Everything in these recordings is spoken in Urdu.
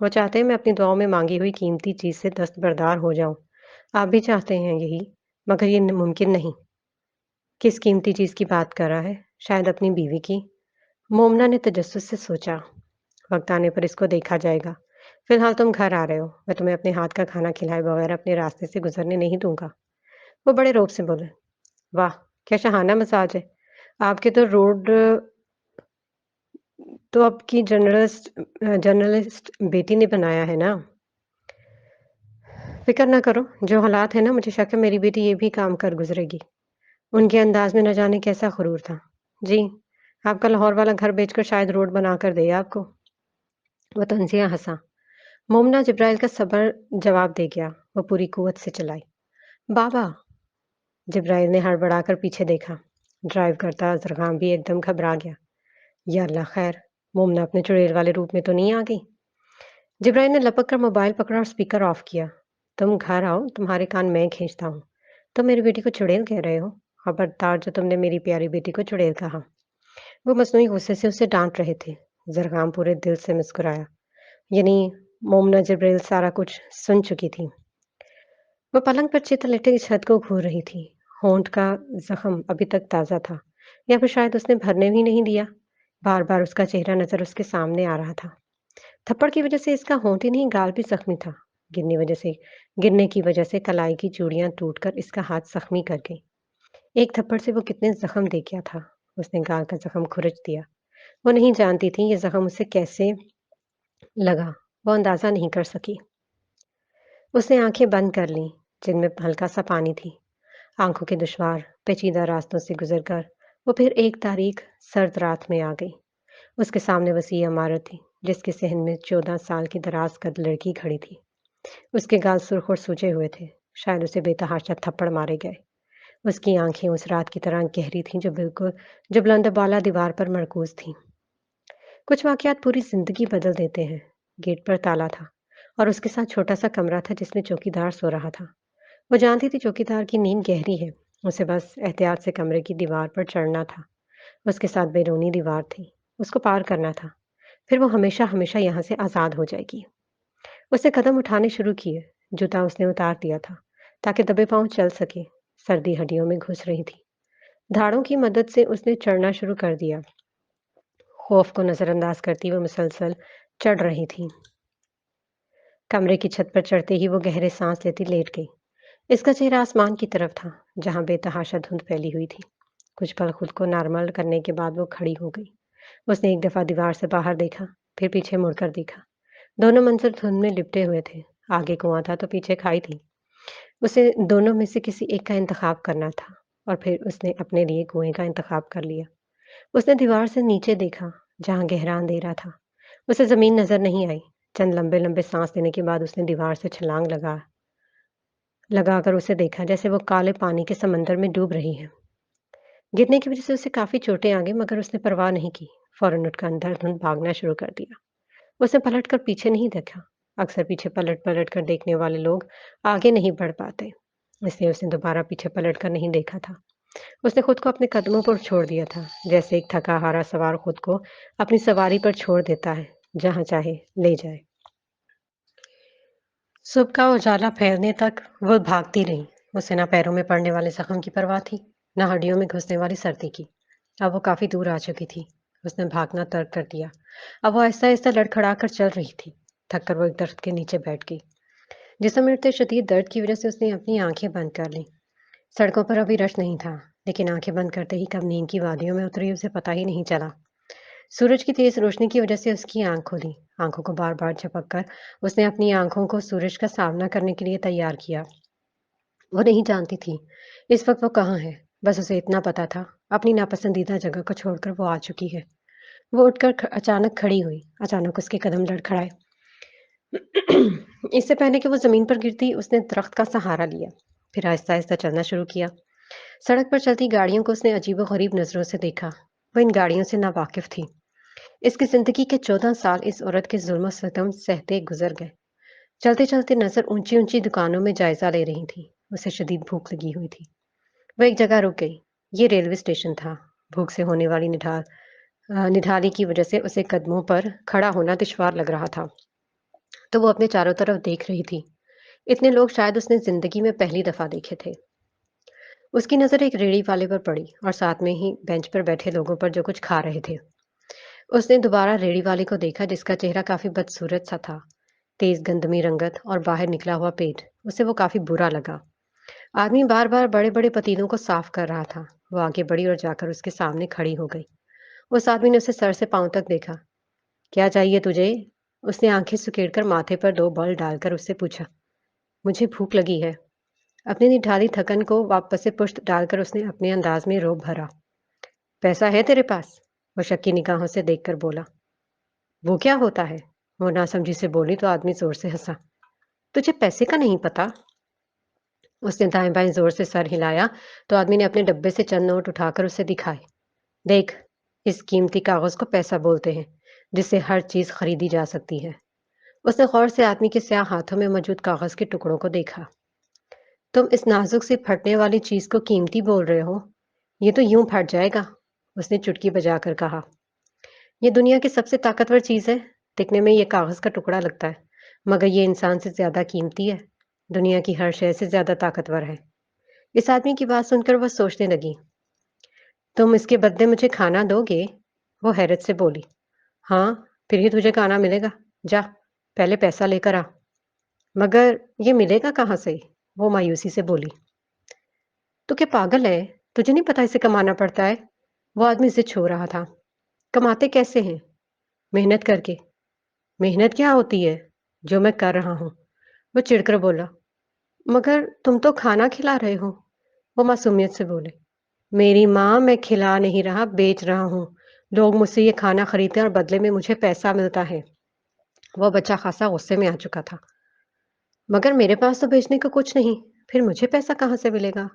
وہ چاہتے ہیں میں اپنی دعاؤں میں مانگی ہوئی قیمتی چیز سے دستبردار ہو جاؤں۔ آپ بھی چاہتے ہیں یہی، مگر یہ ممکن نہیں۔ کس قیمتی چیز کی بات کر رہا ہے؟ شاید اپنی بیوی کی۔ مومنا نے تجسس سے سوچا، وقت آنے پر اس کو دیکھا جائے گا۔ فی الحال تم گھر آ رہے ہو، میں تمہیں اپنے ہاتھ کا کھانا کھلائے بغیر اپنے راستے سے گزرنے نہیں دوں گا۔ وہ بڑے روب سے بولے، واہ کیا شہانہ مزاج ہے! آپ کے تو اب کی جرنلسٹ بیٹی نے بنایا ہے نا؟ فکر نہ کرو، جو حالات ہیں نا مجھے شک ہے میری بیٹی یہ بھی کام کر گزرے گی۔ ان کے انداز میں نہ جانے کیسا غرور تھا۔ جی، آپ کا لاہور والا گھر بیچ کر شاید روڈ بنا کر دے آپ کو۔ وہ طنزیہ ہنسا۔ مومنہ جبرائیل کا صبر جواب دے گیا۔ وہ پوری قوت سے چلائی۔ بابا! جبرائیل نے ہڑبڑا کر پیچھے دیکھا۔ ڈرائیو کرتا زرغام بھی ایک دم گھبرا گیا۔ یا اللہ خیر، مومنہ اپنے چڑیل والے روپ میں تو نہیں آ گئی؟ جبرائیل نے لپک کر موبائل پکڑا اور سپیکر آف کیا۔ تم گھر آؤ، تمہارے کان میں کھینچتا ہوں۔ تم میری بیٹی کو چڑیل کہہ رہے ہو؟ خبردار جو تم نے میری پیاری بیٹی کو چڑیل کہا۔ وہ مصنوعی غصے سے اسے ڈانٹ رہے تھے۔ زرغام پورے دل سے مسکرایا۔ یعنی مومنہ جبرائیل سارا کچھ سن چکی تھی۔ وہ پلنگ پر چت لٹے چھت کو گھور رہی تھی۔ ہونٹ کا زخم ابھی تک تازہ تھا، یا پھر شاید اس نے بھرنے بھی نہیں دیا۔ بار بار اس کا چہرہ نظر اس کے سامنے آ رہا تھا۔ تھپڑ کی وجہ سے اس کا ہونٹ ہی نہیں گال بھی زخمی تھا۔ گرنے کی وجہ سے کلائی کی چوڑیاں ٹوٹ کر اس کا ہاتھ زخمی کر گئی۔ ایک تھپڑ سے وہ کتنے زخم دے گیا تھا۔ اس نے گال کا زخم کھرچ دیا۔ وہ نہیں جانتی تھی یہ زخم اسے کیسے لگا، وہ اندازہ نہیں کر سکی۔ اس نے آنکھیں بند کر لیں جن میں ہلکا سا پانی تھی۔ آنکھوں کے دشوار پیچیدہ راستوں سے گزر کر وہ پھر ایک تاریک سرد رات میں آ گئی۔ اس کے سامنے وسیع عمارت تھی جس کے صحن میں 14 سال کی دراز قد لڑکی کھڑی تھی۔ اس کے گال سرخ اور سوجے ہوئے تھے، شاید اسے بے تحاشا تھپڑ مارے گئے۔ اس کی آنکھیں اس رات کی طرح گہری تھیں جو بلند بالا دیوار پر مرکوز تھیں۔ کچھ واقعات پوری زندگی بدل دیتے ہیں۔ گیٹ پر تالا تھا اور اس کے ساتھ چھوٹا سا کمرہ تھا جس میں چوکیدار سو رہا تھا۔ وہ جانتی تھی چوکیدار کی نیند گہری ہے، اسے بس احتیاط سے کمرے کی دیوار پر چڑھنا تھا۔ اس کے ساتھ بیرونی دیوار تھی، اس کو پار کرنا تھا، پھر وہ ہمیشہ ہمیشہ یہاں سے آزاد ہو جائے گی۔ اس نے قدم اٹھانے شروع کیے۔ جوتا اس نے اتار دیا تھا تاکہ دبے پاؤں چل سکے۔ سردی ہڈیوں میں گھس رہی تھی۔ دھاڑوں کی مدد سے اس نے چڑھنا شروع کر دیا۔ خوف کو نظر انداز کرتی وہ مسلسل چڑھ رہی تھی۔ کمرے کی چھت پر چڑھتے ہی وہ گہرے سانس لیتی لیٹ گئی۔ اس کا چہرہ آسمان کی طرف تھا جہاں بے تحاشا دھند پھیلی ہوئی تھی۔ کچھ پل خود کو نارمل کرنے کے بعد وہ کھڑی ہو گئی۔ اس نے ایک دفعہ دیوار سے باہر دیکھا، پھر پیچھے مڑ کر دیکھا۔ دونوں منظر دھند میں لپٹے ہوئے تھے۔ آگے کنواں تھا تو پیچھے کھائی تھی۔ اسے دونوں میں سے کسی ایک کا انتخاب کرنا تھا، اور پھر اس نے اپنے لیے کنویں کا انتخاب کر لیا۔ اس نے دیوار سے نیچے دیکھا جہاں گہرا اندھیرا تھا۔ اسے زمین نظر نہیں آئی۔ چند لمبے لمبے سانس لینے کے بعد اس نے دیوار سے چھلانگ لگا کر اسے دیکھا جیسے وہ کالے پانی کے سمندر میں ڈوب رہی ہے۔ گرنے کی وجہ سے اسے کافی چوٹیں آ گئی مگر اس نے پرواہ نہیں کی۔ فوراً اٹھ کر اندر دھند بھاگنا شروع کر دیا۔ اس نے پلٹ کر پیچھے نہیں دیکھا۔ اکثر پیچھے پلٹ پلٹ کر دیکھنے والے لوگ آگے نہیں بڑھ پاتے، اس لیے اس نے دوبارہ پیچھے پلٹ کر نہیں دیکھا تھا۔ اس نے خود کو اپنے قدموں پر چھوڑ دیا تھا، جیسے ایک تھکا ہارا سوار خود کو اپنی سواری پر چھوڑ دیتا ہے، جہاں چاہے لے جائے۔ صبح کا اجالا پھیلنے تک وہ بھاگتی رہی۔ اسے نہ پیروں میں پڑنے والے زخم کی پرواہ تھی، نہ ہڈیوں میں گھسنے والی سردی کی۔ اب وہ کافی دور آ چکی تھی۔ اس نے بھاگنا ترک کر دیا۔ اب وہ آہستہ آہستہ لڑکھڑا کر چل رہی تھی۔ تھک کر وہ ایک درخت کے نیچے بیٹھ گئی۔ جسم میں اٹھتے شدید درد کی وجہ سے اس نے اپنی آنکھیں بند کر لیں۔ سڑکوں پر ابھی رش نہیں تھا، لیکن آنکھیں بند کرتے ہی کب نیند کی وادیوں میں اتری اسے پتہ ہی نہیں چلا۔ سورج کی تیز روشنی کی وجہ سے اس کی آنکھ کھلی۔ آنکھوں کو بار بار جھپک کر اس نے اپنی آنکھوں کو سورج کا سامنا کرنے کے لیے تیار کیا۔ وہ نہیں جانتی تھی اس وقت وہ کہاں ہے، بس اسے اتنا پتا تھا اپنی ناپسندیدہ جگہ کو چھوڑ کر وہ آ چکی ہے۔ وہ اٹھ کر اچانک کھڑی ہوئی۔ اچانک اس کے قدم لڑکھڑائے۔ اس سے پہلے کہ وہ زمین پر گرتی اس نے درخت کا سہارا لیا، پھر آہستہ آہستہ چلنا شروع کیا۔ سڑک پر چلتی گاڑیوں کو اس نے عجیب و غریب نظروں سے دیکھا۔ وہ ان گاڑیوں سے ناواقف تھی۔ اس کی زندگی کے 14 سال اس عورت کے ظلم و ستم سہتے گزر گئے۔ چلتے چلتے نظر اونچی اونچی دکانوں میں جائزہ لے رہی تھی۔ اسے شدید بھوک لگی ہوئی تھی۔ وہ ایک جگہ رک گئی۔ یہ ریلوے اسٹیشن تھا۔ بھوک سے ہونے والی نڈھالی کی وجہ سے اسے قدموں پر کھڑا ہونا دشوار لگ رہا تھا۔ تو وہ اپنے چاروں طرف دیکھ رہی تھی۔ اتنے لوگ شاید اس نے زندگی میں پہلی دفعہ دیکھے تھے۔ اس کی نظر ایک ریڑھی والے پر پڑی اور ساتھ میں ہی بینچ پر بیٹھے لوگوں پر جو کچھ کھا رہے تھے۔ اس نے دوبارہ ریڑھی والے کو دیکھا جس کا چہرہ کافی بدصورت سا تھا، تیز گندمی رنگت اور باہر نکلا ہوا پیٹ۔ اسے وہ کافی برا لگا۔ آدمی بار بار بڑے بڑے پتیلوں کو صاف کر رہا تھا۔ وہ آگے بڑھی اور جا کر اس کے سامنے کھڑی ہو گئی۔ اس آدمی نے اسے سر سے پاؤں تک دیکھا۔ کیا چاہیے تجھے؟ اس نے آنکھیں سکیڑ کر ماتھے پر دو بال ڈال کر اس سے پوچھا۔ مجھے بھوک لگی ہے۔ اپنی نڈھالی تھکن کو واپس سے پشت ڈال کر اس نے اپنے انداز میں روب بھرا۔ پیسہ ہے تیرے پاس؟ وہ شکی نگاہوں سے دیکھ کر بولا۔ وہ کیا ہوتا ہے؟ وہ ناسمجھی سے بولی تو آدمی زور سے ہنسا۔ تجھے پیسے کا نہیں پتا؟ اس نے دائیں بائیں زور سے سر ہلایا تو آدمی نے اپنے ڈبے سے چند نوٹ اٹھا کر اسے دکھائے۔ دیکھ، اس قیمتی کاغذ کو پیسہ بولتے ہیں، جس سے ہر چیز خریدی جا سکتی ہے۔ اس نے غور سے آدمی کے سیاہ ہاتھوں میں موجود کاغذ کے ٹکڑوں کو دیکھا۔ تم اس نازک سے پھٹنے والی چیز کو قیمتی بول رہے ہو؟ یہ تو یوں پھٹ جائے گا، اس نے چٹکی بجا کر کہا۔ یہ دنیا کی سب سے طاقتور چیز ہے۔ دکھنے میں یہ کاغذ کا ٹکڑا لگتا ہے، مگر یہ انسان سے زیادہ قیمتی ہے، دنیا کی ہر شے سے زیادہ طاقتور ہے۔ اس آدمی کی بات سن کر وہ سوچنے لگی۔ تم اس کے بدلے مجھے کھانا دو گے؟ وہ حیرت سے بولی۔ ہاں، پھر ہی تجھے کھانا ملے گا۔ جا، پہلے پیسہ لے کر آ۔ مگر یہ ملے گا کہاں سے؟ وہ مایوسی سے بولی۔ تو کیا پاگل ہے؟ تجھے نہیں پتا اسے کمانا پڑتا ہے؟ وہ آدمی ضد چھو رہا تھا۔ کماتے کیسے ہیں؟ محنت کر کے۔ محنت کیا ہوتی ہے؟ جو میں کر رہا ہوں، وہ چڑ کر بولا۔ مگر تم تو کھانا کھلا رہے ہو، وہ معصومیت سے بولے۔ میری ماں، میں کھلا نہیں رہا، بیچ رہا ہوں۔ لوگ مجھ سے یہ کھانا خریدتے ہیں اور بدلے میں مجھے پیسہ ملتا ہے۔ وہ بچہ خاصا غصے میں آ چکا تھا۔ مگر میرے پاس تو بیچنے کو کچھ نہیں، پھر مجھے پیسہ کہاں سے ملے گا؟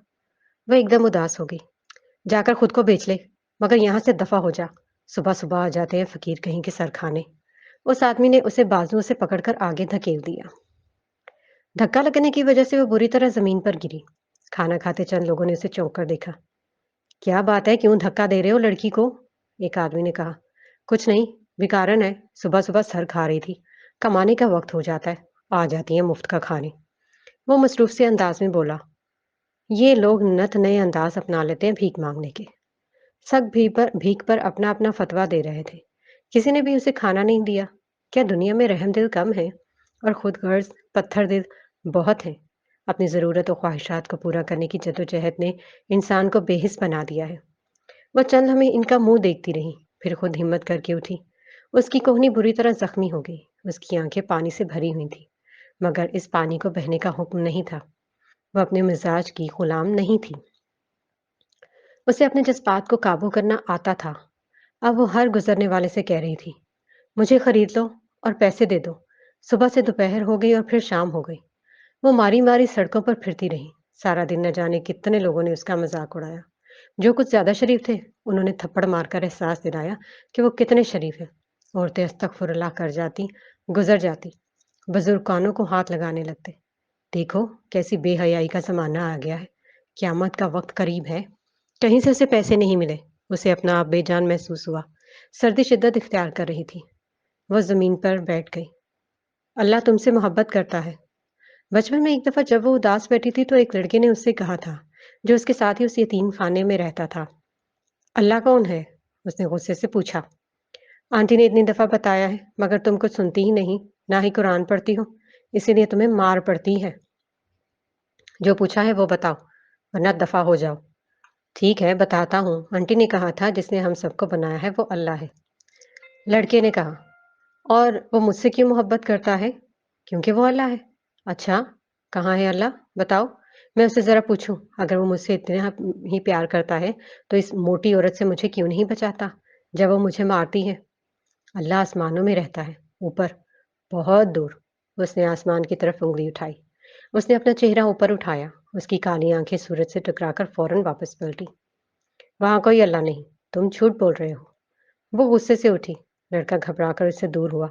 وہ ایک دم اداس ہو گئی۔ جا کر خود کو بیچ لے، مگر یہاں سے دفع ہو جا۔ صبح صبح آ جاتے ہیں فقیر کہیں کے سر کھانے۔ اس آدمی نے اسے بازو سے پکڑ کر آگے دھکیل دیا۔ دھکا لگنے کی وجہ سے وہ بری طرح زمین پر گری۔ کھانا کھاتے چند لوگوں نے اسے چونک کر دیکھا۔ کیا بات ہے، کیوں دھکا دے رہے ہو لڑکی کو؟ ایک آدمی نے کہا۔ کچھ نہیں، بیکارن ہے، صبح صبح سر کھا رہی تھی، کمانے کا وقت ہو جاتا ہے، آ جاتی ہیں مفت کا کھانے۔ وہ مصروف سے انداز میں بولا۔ یہ لوگ نت نئے انداز اپنا لیتے ہیں بھیک مانگنے کے۔ سب بھیک پر اپنا اپنا فتویٰ دے رہے تھے۔ کسی نے بھی اسے کھانا نہیں دیا۔ کیا دنیا میں رحم دل کم ہے اور خود غرض پتھر دل بہت ہیں؟ اپنی ضرورت و خواہشات کو پورا کرنے کی جدوجہد نے انسان کو بے حس بنا دیا ہے۔ وہ چند لمحے ان کا منہ دیکھتی رہی، پھر خود ہمت کر کے اٹھی۔ اس کی کوہنی بری طرح زخمی ہو گئی، اس کی آنکھیں پانی سے بھری ہوئی تھیں، مگر اس پانی کو بہنے کا حکم نہیں تھا۔ وہ اپنے مزاج کی غلام نہیں تھی۔ اسے اپنے جذبات کو قابو کرنا آتا تھا۔ اب وہ ہر گزرنے والے سے کہہ رہی تھی، مجھے خرید لو اور پیسے دے دو۔ صبح سے دوپہر ہو گئی اور پھر شام ہو گئی۔ وہ ماری ماری سڑکوں پر پھرتی رہی۔ سارا دن نہ جانے کتنے لوگوں نے اس کا مذاق اڑایا۔ جو کچھ زیادہ شریف تھے انہوں نے تھپڑ مار کر احساس دلایا کہ وہ کتنے شریف ہیں۔ عورتیں استغفر اللہ کر جاتی، گزر جاتی، بزرگ کانوں کو ہاتھ لگانے لگتے۔ دیکھو کیسی بے حیائی کا زمانہ آ گیا ہے، قیامت کا وقت قریب ہے۔ کہیں سے اسے پیسے نہیں ملے، اسے اپنا آپ بے جان محسوس ہوا۔ سردی شدت اختیار کر رہی تھی۔ وہ زمین پر بیٹھ گئی۔ اللہ تم سے محبت کرتا ہے۔ بچپن میں ایک دفعہ جب وہ اداس بیٹھی تھی تو ایک لڑکے نے اس سے کہا تھا، جو اس کے ساتھ ہی اس یتیم خانے میں رہتا تھا۔ اللہ کون ہے؟ اس نے غصے سے پوچھا۔ آنٹی نے اتنی دفعہ بتایا ہے، مگر تم کچھ سنتی ہی نہیں، نہ ہی قرآن پڑھتی ہو، اسی لیے تمہیں مار پڑتی ہے۔ جو پوچھا ہے وہ بتاؤ، ورنہ دفع ہو جاؤ۔ ٹھیک ہے، بتاتا ہوں۔ آنٹی نے کہا تھا جس نے ہم سب کو بنایا ہے وہ اللہ ہے۔ لڑکے نے کہا، اور وہ مجھ سے کیوں محبت کرتا ہے؟ کیونکہ وہ اللہ ہے۔ اچھا، کہاں ہے اللہ؟ بتاؤ، میں اسے ذرا پوچھوں۔ اگر وہ مجھ سے اتنا ہی پیار کرتا ہے تو اس موٹی عورت سے مجھے کیوں نہیں بچاتا جب وہ مجھے مارتی ہے؟ اللہ آسمانوں میں رہتا ہے، اوپر، بہت دور۔ اس نے آسمان کی طرف انگلی اٹھائی۔ اس نے اپنا چہرہ اوپر اٹھایا۔ اس کی کالی آنکھیں سورج سے ٹکرا کر فوراً واپس پلٹی۔ وہاں کوئی اللہ نہیں، تم جھوٹ بول رہے ہو۔ وہ غصے سے اٹھی۔ لڑکا گھبرا کر اس سے دور ہوا۔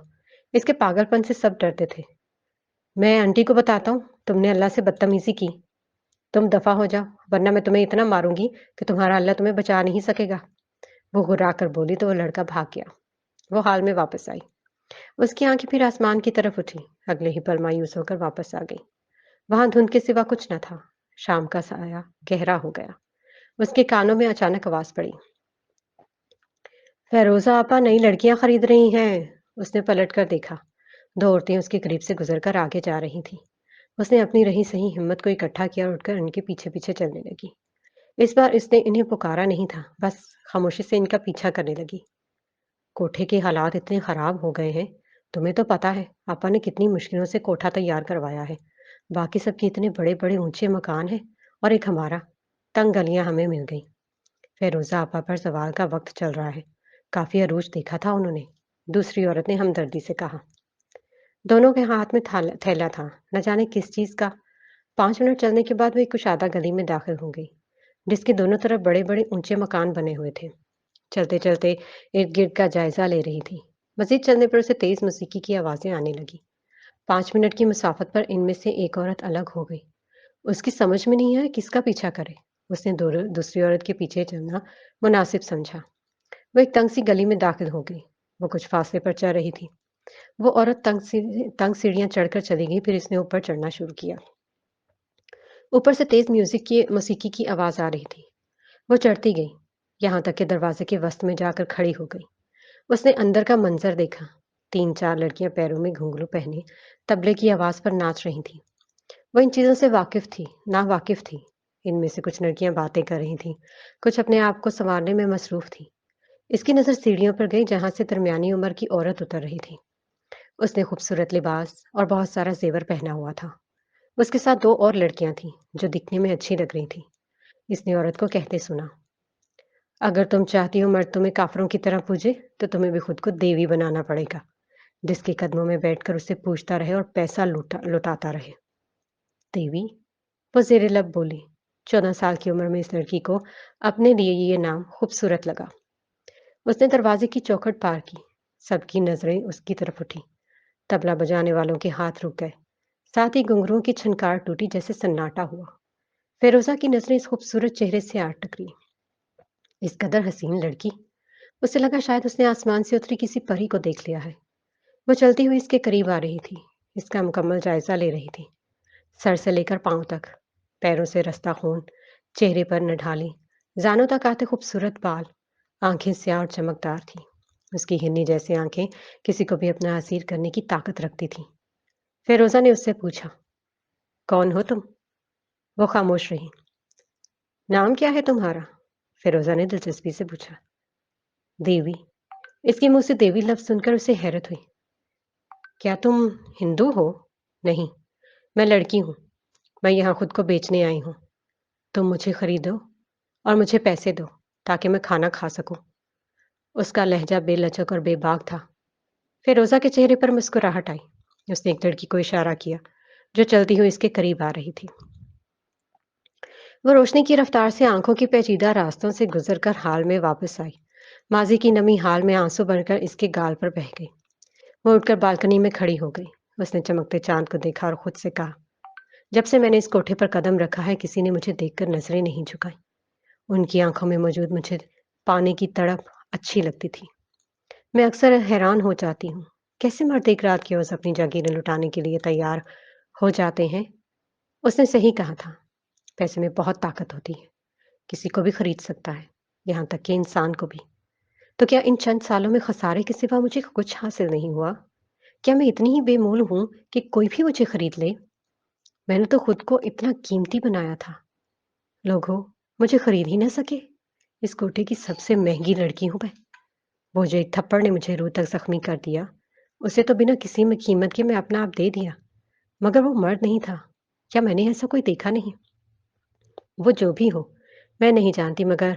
اس کے پاگل پن سے سب ڈرتے تھے۔ میں آنٹی کو بتاتا ہوں تم نے اللہ سے بدتمیزی کی۔ تم دفع ہو جاؤ، ورنہ میں تمہیں اتنا ماروں گی کہ تمہارا اللہ تمہیں بچا نہیں سکے گا۔ وہ گھرا کر بولی تو وہ لڑکا بھاگ گیا۔ وہ حال میں واپس آئی۔ اس کی آنکھیں پھر آسمان کی طرف اٹھی، اگلے ہی پل مایوس ہو کر واپس آ گئی۔ وہاں دھند کے سوا کچھ نہ تھا۔ شام کا سایہ گہرا ہو گیا۔ اس کے کانوں میں اچانک آواز پڑی، فیروزہ آپا نئی لڑکیاں خرید رہی ہیں۔ اس نے پلٹ کر دیکھا۔ دو عورتیں اس کے قریب سے گزر کر آگے جا رہی تھیں۔ اس نے اپنی رہی سہی ہمت کو اکٹھا کیا اور اٹھ کر ان کے پیچھے پیچھے چلنے لگی۔ اس بار اس نے انہیں پکارا نہیں تھا، بس خاموشی سے ان کا پیچھا کرنے لگی۔ کوٹھے کے حالات اتنے خراب ہو گئے ہیں، تمہیں تو پتا ہے آپا نے کتنی مشکلوں سے کوٹھا تیار کروایا ہے۔ باقی سب کے اتنے بڑے بڑے اونچے مکان ہیں اور ایک ہمارا، تنگ گلیاں ہمیں مل گئی۔ فیروزہ آپا پر سوال کا وقت چل رہا ہے، کافی عروج دیکھا تھا انہوں نے، دوسری عورت نے ہمدردی سے کہا۔ دونوں کے ہاتھ میں تھیلا تھا، نہ جانے کس چیز کا۔ 5 منٹ چلنے کے بعد وہ ایک کشادہ گلی میں داخل ہو گئی، جس کے دونوں طرف بڑے بڑے اونچے مکان بنے ہوئے تھے۔ چلتے چلتے ارد گرد کا جائزہ لے رہی تھی۔ مزید چلنے پر اسے تیز موسیقی کی آوازیں آنے لگی۔ 5 منٹ کی مسافت پر ان میں سے ایک عورت الگ ہو گئی۔ اس کی سمجھ میں نہیں آیا کس کا پیچھا کرے۔ اس نے دوسری عورت کے پیچھے چلنا مناسب سمجھا۔ وہ ایک تنگ سی گلی میں داخل ہو گئی۔ وہ کچھ فاصلے پر چل رہی تھی۔ وہ عورت تنگ سیڑھیاں چڑھ کر چلی گئی، پھر اس نے اوپر چڑھنا شروع کیا۔ اوپر سے تیز موسیقی کی آواز آ رہی تھی۔ وہ چڑھتی گئی، یہاں تک کہ دروازے کے وسط میں جا کر کھڑی ہو گئی۔ اس نے اندر کا منظر دیکھا۔ 3 4 لڑکیاں پیروں میں گھنگرو پہنے طبلے کی آواز پر ناچ رہی تھیں۔ وہ ان چیزوں سے واقف تھی، نا واقف تھی۔ ان میں سے کچھ لڑکیاں باتیں کر رہی تھیں، کچھ اپنے آپ کو سنوارنے میں مصروف تھیں۔ اس کی نظر سیڑھیوں پر گئی جہاں سے درمیانی عمر کی عورت اتر رہی تھی۔ اس نے خوبصورت لباس اور بہت سارا زیور پہنا ہوا تھا۔ اس کے ساتھ 2 اور لڑکیاں تھیں جو دکھنے میں اچھی لگ رہی تھیں۔ اس نے عورت کو کہتے سنا، اگر تم چاہتی ہو مرد تمہیں کافروں کی طرح پوجے تو تمہیں بھی خود کو دیوی بنانا پڑے گا، جس کے قدموں میں بیٹھ کر اسے پوچھتا رہے اور پیسہ لوٹاتا رہے۔ دیوی؟ وہ زیر لب بولی۔ 14 سال کی عمر میں اس لڑکی کو اپنے لیے یہ نام خوبصورت لگا۔ اس نے دروازے کی چوکھٹ پار کی۔ سب کی نظریں اس کی طرف اٹھی۔ طبلہ بجانے والوں کے ہاتھ رک گئے، ساتھ ہی گھنگروں کی چھنکار ٹوٹی جیسے سناٹا ہوا۔ فیروزہ کی نظریں اس خوبصورت چہرے سے آ ٹکری۔ اس قدر حسین لڑکی! اسے لگا شاید اس نے آسمان سے اتری کسی پری کو دیکھ لیا ہے۔ وہ چلتی ہوئی اس کے قریب آ رہی تھی، اس کا مکمل جائزہ لے رہی تھی، سر سے لے کر پاؤں تک، پیروں سے رستہ خون، چہرے پر نڈھالی، زانوں تک آتے خوبصورت بال، آنکھیں سیاہ اور چمکدار تھیں۔ اس کی ہرنی جیسی آنکھیں کسی کو بھی اپنا اسیر کرنے کی طاقت رکھتی تھیں۔ فیروزہ نے اس سے پوچھا، کون ہو تم؟ وہ خاموش رہی۔ نام کیا ہے تمہارا؟ فیروزہ نے دلچسپی سے پوچھا۔ دیوی۔ اس کے منہ سے دیوی لفظ سن کر اسے حیرت ہوئی۔ کیا تم ہندو ہو؟ نہیں، میں لڑکی ہوں، میں یہاں خود کو بیچنے آئی ہوں۔ تم مجھے خریدو اور مجھے پیسے دو تاکہ میں کھانا کھا سکوں۔ اس کا لہجہ بے لچک اور بے باک تھا۔ فیروزہ کے چہرے پر مسکراہٹ آئی۔ اس نے ایک لڑکی کو اشارہ کیا جو چلتی ہوئی اس کے قریب آ رہی تھی۔ وہ روشنی کی رفتار سے آنکھوں کی پیچیدہ راستوں سے گزر کر حال میں واپس آئی۔ ماضی کی نمی حال میں آنسو بن کر اس کے گال پر بہہ گئی۔ وہ اٹھ کر بالکنی میں کھڑی ہو گئی۔ اس نے چمکتے چاند کو دیکھا اور خود سے کہا، جب سے میں نے اس کوٹھے پر قدم رکھا ہے کسی نے مجھے دیکھ کر نظریں نہیں جھکائیں۔ ان کی آنکھوں میں موجود مجھے پانے کی تڑپ اچھی لگتی تھی۔ میں اکثر حیران ہو جاتی ہوں، کیسے مرد ایک رات کے عوض اپنی جاگیریں لٹانے کے لیے تیار ہو جاتے ہیں۔ اس نے صحیح کہا تھا، پیسے میں بہت طاقت ہوتی ہے، کسی کو بھی خرید سکتا ہے، یہاں تک کہ انسان کو بھی۔ تو کیا ان چند سالوں میں خسارے کے سوا مجھے کچھ حاصل نہیں ہوا؟ کیا میں اتنی ہی بے مول ہوں کہ کوئی بھی مجھے خرید لے؟ میں نے تو خود کو اتنا قیمتی بنایا تھا، لوگوں مجھے خرید ہی نہ سکے۔ اس کوٹے کی سب سے مہنگی لڑکی ہوں میں۔ وہ جو ایک تھپڑ نے مجھے روح تک زخمی کر دیا، اسے تو بنا کسی میں قیمت کے میں اپنا آپ دے دیا، مگر وہ مرد نہیں تھا۔ کیا میں نے ایسا کوئی دیکھا نہیں؟ وہ جو بھی ہو میں نہیں جانتی، مگر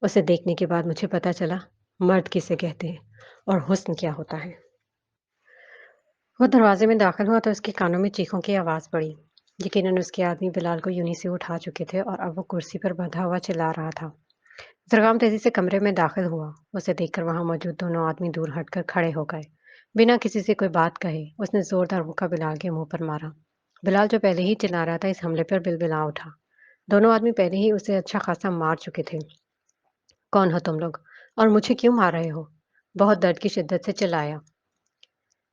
اسے دیکھنے کے بعد مجھے پتا چلا مرد کسے کہتے ہیں اور حسن کیا ہوتا ہے۔ وہ دروازے میں داخل ہوا تو اس کے کانوں میں چیخوں کی آواز پڑی۔ یقیناً اس کے آدمی بلال کو یونہی سے اٹھا چکے تھے اور اب وہ کرسی پر بندھا ہوا چلا رہا تھا۔ زرغام تیزی سے کمرے میں داخل ہوا۔ اسے دیکھ کر وہاں موجود دونوں آدمی دور ہٹ کر کھڑے ہو گئے۔ بنا کسی سے کوئی بات کہے اس نے زوردار مکہ بلال کے منہ پر مارا۔ بلال جو پہلے ہی چلا رہا تھا اس حملے پر بلبلا اٹھا۔ دونوں آدمی پہلے ہی اسے اچھا خاصا مار چکے تھے۔ کون ہو تم لوگ اور مجھے کیوں مار رہے ہو؟ بہت درد کی شدت سے چلایا۔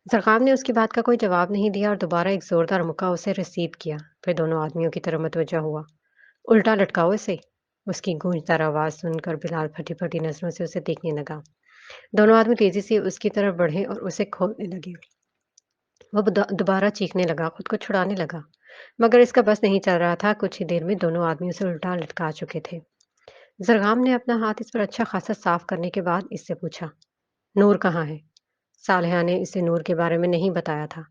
زرقام نے اس کی بات کا کوئی جواب نہیں دیا اور دوبارہ ایک زوردار مکہ اسے رسید کیا۔ پھر دونوں آدمیوں کی طرف متوجہ ہوا۔ الٹا لٹکاؤ اسے۔ اس کی گونجدار آواز سن کر بلال پھٹی پھٹی نظروں سے اسے دیکھنے لگا۔ دونوں آدمی تیزی سے اس کی طرف بڑھے اور اسے کھولنے لگے۔ وہ دوبارہ چیخنے لگا، خود کو چھڑانے لگا، مگر اس کا بس نہیں چل رہا تھا۔ کچھ ہی دیر میں دونوں آدمی اسے الٹا لٹکا چکے تھے۔ زرغام نے اپنا ہاتھ اس پر اچھا خاصا صاف کرنے کے بعد اس سے پوچھا، نور کہاں ہے؟ صالحہ نے اسے نور کے بارے میں نہیں بتایا تھا۔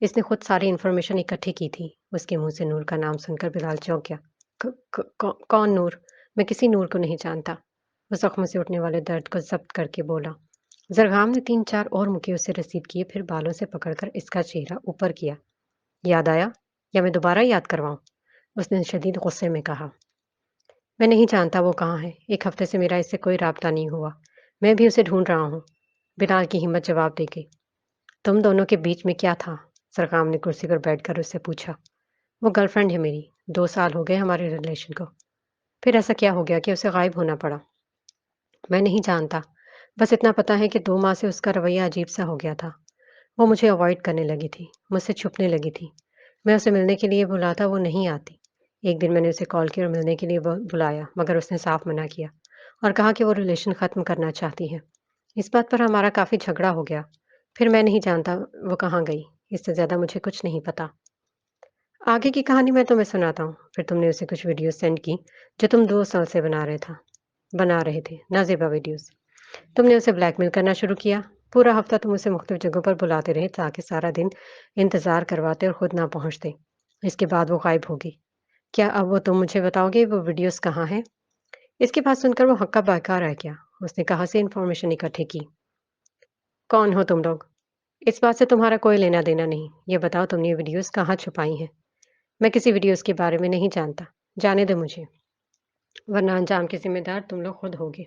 اس نے خود ساری انفارمیشن اکٹھی کی تھی۔ اس کے منہ سے نور کا نام سن کر بلال چونک گیا۔ کون نور؟ میں کسی نور کو نہیں جانتا۔ وہ زخموں سے اٹھنے والے درد کو ضبط کر کے بولا۔ زرغام نے 3-4 اور مکے اسے رسید کیے، پھر بالوں سے پکڑ کر اس کا چہرہ اوپر کیا۔ یاد آیا یا میں دوبارہ یاد کرواؤں؟ اس نے شدید غصے میں کہا۔ میں نہیں جانتا وہ کہاں ہے۔ 1 ہفتے سے میرا اس سے کوئی رابطہ نہیں ہوا۔ میں بھی اسے ڈھونڈ رہا ہوں۔ بلال کی ہمت جواب دے گئی۔ تم دونوں کے بیچ میں کیا تھا؟ زرغام نے کرسی پر بیٹھ کر اس سے پوچھا۔ وہ گرل فرینڈ ہے میری۔ 2 سال ہو گئے ہمارے ریلیشن کو۔ پھر ایسا کیا ہو گیا کہ اسے غائب ہونا پڑا؟ میں نہیں جانتا، بس اتنا پتا ہے کہ 2 ماہ سے اس کا رویہ عجیب سا ہو گیا تھا۔ وہ مجھے اوائڈ کرنے لگی تھی، مجھ سے چھپنے لگی تھی۔ میں اسے ملنے کے لیے بلاتا وہ نہیں آتی۔ ایک دن میں نے اسے کال کیا اور ملنے کے لیے بلایا، مگر اس نے صاف منع کیا اور کہا کہ وہ ریلیشن ختم کرنا چاہتی ہے۔ اس بات پر ہمارا کافی جھگڑا ہو گیا۔ پھر میں نہیں جانتا وہ کہاں گئی۔ اس سے زیادہ مجھے کچھ نہیں پتا۔ آگے کی کہانی میں تمہیں سناتا ہوں۔ پھر تم نے اسے کچھ ویڈیوز سینڈ کی جو تم 2 سال سے بنا رہے تھے، نازیبا ویڈیوز۔ تم نے اسے بلیک میل کرنا شروع کیا۔ پورا ہفتہ تم اسے مختلف جگہوں پر بلاتے رہے تاکہ سارا دن انتظار کرواتے اور خود نہ پہنچتے۔ اس کے بعد وہ غائب ہوگی۔ کیا اب وہ تم مجھے بتاؤ گے وہ ویڈیوز کہاں ہیں؟ اس کی بات سن کر وہ ہکا بکا رہ گیا۔ اس نے کہاں سے انفارمیشن اکٹھی کی؟ کون ہو تم لوگ؟ اس بات سے تمہارا کوئی لینا دینا نہیں۔ یہ بتاؤ تم نے یہ ویڈیوز کہاں چھپائی ہیں؟ میں کسی ویڈیوز کے بارے میں نہیں جانتا۔ جانے دے مجھے، ورنہ انجام کے ذمہ دار تم لوگ خود ہوگے۔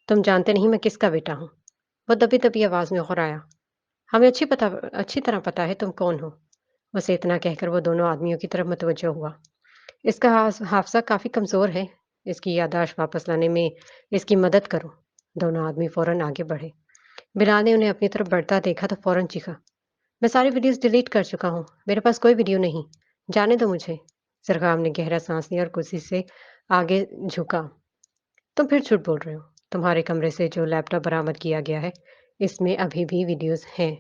تم جانتے نہیں میں کس کا بیٹا ہوں۔ وہ دبی دبی آواز میں غرایا۔ ہمیں اچھی طرح پتا ہے تم کون ہو۔ اسے اتنا کہہ کر وہ دونوں آدمیوں کی طرف متوجہ ہوا۔ اس کا حافظہ کافی کمزور ہے۔ اس کی یادداشت واپس لانے میں اس کی مدد کرو۔ دونوں آدمی فوراً آگے بڑھے۔ بلال نے انہیں اپنی طرف بڑھتا دیکھا تو فوراً چیخا، میں ساری ویڈیوز ڈیلیٹ کر چکا ہوں۔ میرے پاس کوئی ویڈیو نہیں۔ جانے دو مجھے۔ زرغام نے گہرا سانس لیا اور کرسی سے آگے جھکا۔ تم پھر جھوٹ بول رہے ہو۔ تمہارے کمرے سے جو لیپ ٹاپ برآمد کیا گیا ہے اس میں ابھی بھی ویڈیوز ہیں۔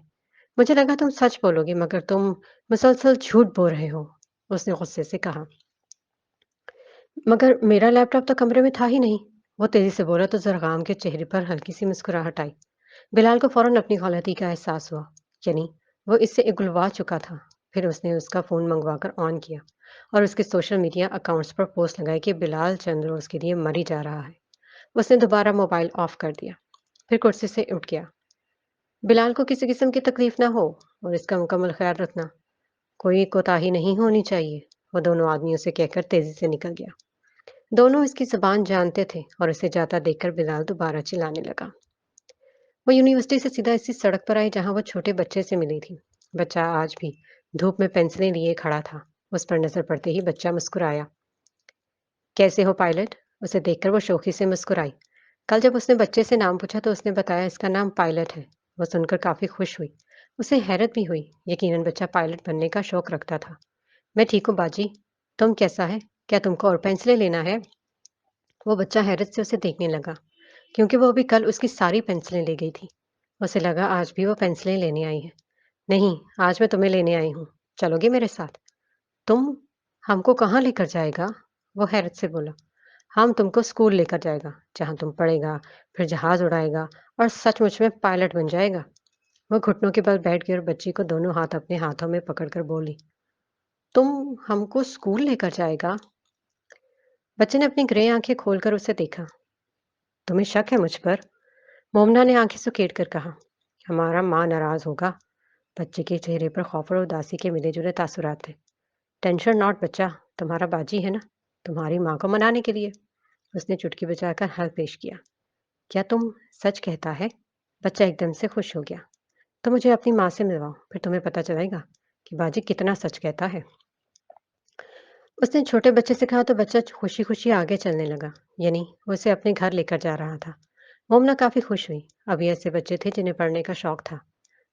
مجھے لگا تم سچ بولو گے مگر تم مسلسل جھوٹ بول رہے ہو، اس نے غصے سے کہا۔ مگر میرا لیپ ٹاپ تو کمرے میں تھا ہی نہیں، وہ تیزی سے بولا تو زرغام کے چہرے پر ہلکی سی مسکراہٹ آئی۔ بلال کو فوراً اپنی غلطی کا احساس ہوا، یعنی وہ اس سے اگلوا چکا تھا۔ پھر اس نے اس کا فون منگوا کر آن کیا اور اس کے سوشل میڈیا اکاؤنٹس پر پوسٹ لگائی کہ بلال چند روز کے لیے مری جا رہا ہے۔ اس نے دوبارہ موبائل آف کر دیا، پھر کرسی سے اٹھ گیا۔ بلال کو کسی قسم کی تکلیف نہ ہو اور اس کا مکمل خیال رکھنا، کوئی کوتاہی نہیں ہونی چاہیے، وہ دونوں آدمیوں سے کہہ کر تیزی سے نکل گیا۔ دونوں اس کی زبان جانتے تھے اور اسے جاتا دیکھ کر بلال دوبارہ چلانے لگا۔ وہ یونیورسٹی سے سیدھا اسی سڑک پر آئی جہاں وہ چھوٹے بچے سے ملی تھی۔ بچہ آج بھی دھوپ میں پینسلیں لیے کھڑا تھا۔ اس پر نظر پڑتے ہی بچہ مسکرایا۔ کیسے ہو پائلٹ؟ اسے دیکھ کر وہ شوخی سے مسکرائی۔ کل جب اس نے بچے سے نام پوچھا تو اس نے بتایا اس کا نام پائلٹ ہے۔ وہ سن کر کافی خوش ہوئی۔ اسے حیرت بھی ہوئی، یقیناً بچہ پائلٹ بننے کا شوق رکھتا تھا۔ میں ٹھیک ہوں باجی، تم کیسا ہے؟ کیا تم کو اور پینسلیں لینا ہے؟ وہ بچہ حیرت سے اسے دیکھنے لگا کیونکہ وہ ابھی کل اس کی ساری پینسلیں لے گئی تھی۔ اسے لگا آج بھی وہ پینسلیں لینے آئی ہے۔ نہیں، آج میں تمہیں لینے آئی ہوں، چلو گے میرے ساتھ؟ تم ہم کو کہاں لے کر جائے گا؟ وہ حیرت سے بولا۔ ہم تم کو اسکول لے کر جائے گا جہاں تم پڑھے گا، پھر جہاز اڑائے گا اور سچ مچ میں پائلٹ بن جائے گا۔ وہ گھٹنوں کے بل بیٹھ گئی اور بچی کو دونوں ہاتھ اپنے ہاتھوں میں پکڑ کر بولی، تم ہم کو اسکول لے کر جائے گا؟ بچے نے اپنی گرے آنکھیں کھول کر اسے دیکھا۔ تمہیں شک ہے مجھ پر؟ مومنا نے آنکھیں سکیٹ کر کہا۔ ہمارا ماں ناراض ہوگا۔ بچے کے چہرے پر خوف اور اداسی کے ملے جلے تاثرات تھے۔ ٹینشن ناٹ بچہ، تمہارا باجی ہے نا، تمہاری ماں کو منانے کے لیے۔ اس نے چٹکی بجا کر حل پیش کیا۔ کیا تم سچ کہتا ہے؟ بچہ ایک دم سے خوش ہو گیا۔ تو مجھے اپنی ماں سے ملواؤ، پھر تمہیں پتہ چلے گا کہ باجی کتنا سچ کہتا ہے۔ اس نے چھوٹے بچے سے کہا تو بچہ خوشی خوشی آگے چلنے لگا، یعنی وہ اسے اپنے گھر لے کر جا رہا تھا۔ مومنا کافی خوش ہوئی۔ ابھی ایسے بچے تھے جنہیں پڑھنے کا شوق تھا۔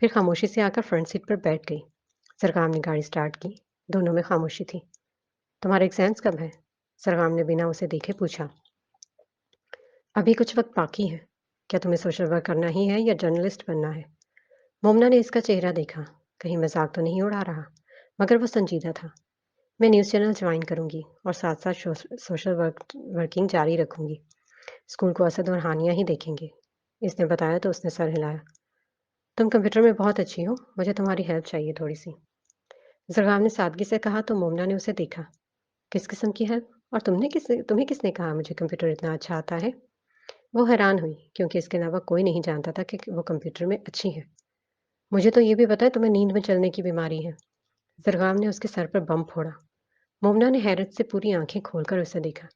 پھر خاموشی سے آ کر فرنٹ سیٹ پر بیٹھ گئی۔ سرگام نے گاڑی سٹارٹ کی۔ دونوں میں خاموشی تھی۔ تمہارے ایگزامس کب ہیں؟ سرگام نے بنا اسے دیکھے پوچھا۔ ابھی کچھ وقت باقی ہے۔ کیا تمہیں سوشل ورک کرنا ہی ہے یا جرنلسٹ بننا ہے؟ مومنا نے اس کا چہرہ دیکھا۔ کہیں مذاق تو نہیں اڑا رہا، مگر وہ سنجیدہ تھا۔ میں نیوز چینل جوائن کروں گی اور ساتھ ساتھ سوشل ورکنگ جاری رکھوں گی۔ اسکول کو اسد اور ہانیہ ہی دیکھیں گے، اس نے بتایا تو اس نے سر ہلایا۔ تم کمپیوٹر میں بہت اچھی ہو، مجھے تمہاری ہیلپ چاہیے تھوڑی سی۔ زرغام نے سادگی سے کہا تو مومنا نے اسے دیکھا۔ کس قسم کی ہیلپ؟ اور تمہیں کس نے کہا مجھے کمپیوٹر اتنا اچھا آتا ہے؟ وہ حیران ہوئی کیونکہ اس کے علاوہ کوئی نہیں جانتا تھا کہ وہ کمپیوٹر میں اچھی ہے۔ مجھے تو یہ بھی پتا ہے تمہیں نیند میں چلنے کی بیماری ہے۔ زرغام نے اس کے سر پر بم پھوڑا۔ مومنا نے حیرت سے پوری آنکھیں کھول کر اسے دیکھا۔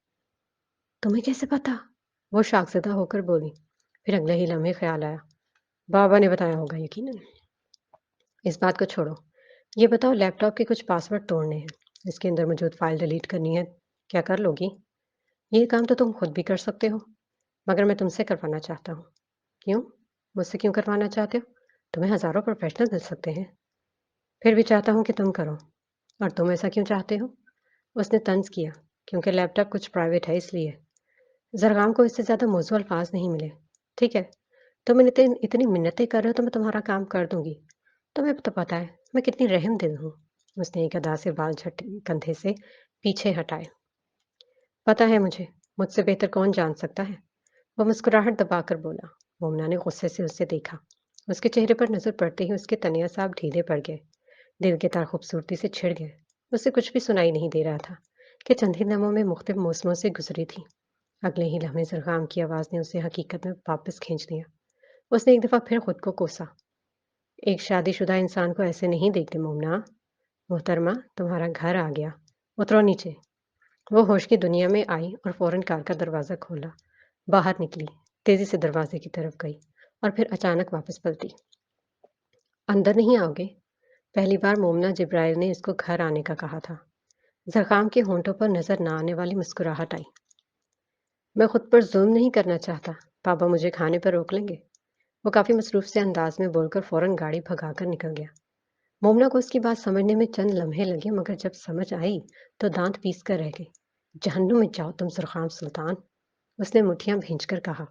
تمہیں کیسے پتا؟ وہ شاخزدہ ہو کر بولی۔ پھر اگلے ہی لمحے خیال آیا، بابا نے بتایا ہوگا یقیناً۔ اس بات کو چھوڑو، یہ بتاؤ لیپ ٹاپ کے کچھ پاسورڈ توڑنے ہیں، اس کے اندر موجود فائل ڈیلیٹ کرنی ہے، کیا کر لو گی؟ یہ کام تو تم خود بھی کر سکتے ہو، مگر میں تم سے کروانا چاہتا ہوں۔ کیوں؟ مجھ سے کیوں کروانا چاہتے ہو؟ تمہیں ہزاروں پروفیشنل مل سکتے ہیں۔ پھر بھی چاہتا ہوں کہ تم کرو۔ اور تم ایسا کیوں چاہتے ہو؟ اس نے طنز کیا، کیونکہ لیپ ٹاپ کچھ پرائیویٹ ہے اس لیے۔ زرغام کو اس سے زیادہ موزوں الفاظ نہیں ملے۔ ٹھیک ہے، تم اتنی منتیں کر رہے ہو تو میں تمہارا کام کر دوں گی۔ تمہیں تو پتا ہے میں کتنی رحم دل ہوں۔ اس نے ایک ادا سے بال کندھے سے پیچھے ہٹائے۔ پتا ہے مجھ سے بہتر کون جان سکتا ہے؟ وہ مسکراہٹ دبا کر بولا۔ مومنا نے غصے سے اسے دیکھا۔ اس کے چہرے پر نظر پڑتے ہی اس کے تنیا صاحب ڈھیلے پڑ گئے، دل کے تار خوبصورتی سے چھڑ گئے۔ اسے کچھ بھی سنائی نہیں دے رہا تھا کہ چند ہی لمحوں میں مختلف موسموں سے گزری تھی۔ اگلے ہی لمحے زرغام کی آواز نے اسے حقیقت میں واپس کھینچ لیا۔ اس نے ایک دفعہ پھر خود کو کوسا۔ ایک شادی شدہ انسان کو ایسے نہیں دیکھتے مومنا۔ محترمہ، تمہارا گھر آ گیا، اترو نیچے۔ وہ ہوش کی دنیا میں آئی اور فوراً کار کا دروازہ کھولا، باہر نکلی، تیزی سے دروازے کی طرف گئی اور پھر اچانک واپس پلٹی۔ اندر نہیں آؤ گے؟ پہلی بار مومنا جبرائیل نے اس کو گھر آنے کا کہا تھا۔ زرغام کے ہونٹوں پر نظر نہ آنے والی مسکراہٹ آئی۔ میں خود پر ظلم نہیں کرنا چاہتا، پاپا مجھے کھانے پر روک لیں گے۔ وہ کافی مصروف سے انداز میں بول کر فوراً گاڑی بھگا کر نکل گیا۔ مومنا کو اس کی بات سمجھنے میں چند لمحے لگے، مگر جب سمجھ آئی تو دانت پیس کر رہ گئی۔ جہنم میں جاؤ تم زرغام سلطان، اس نے مٹھیاں بھینچ کر کہا۔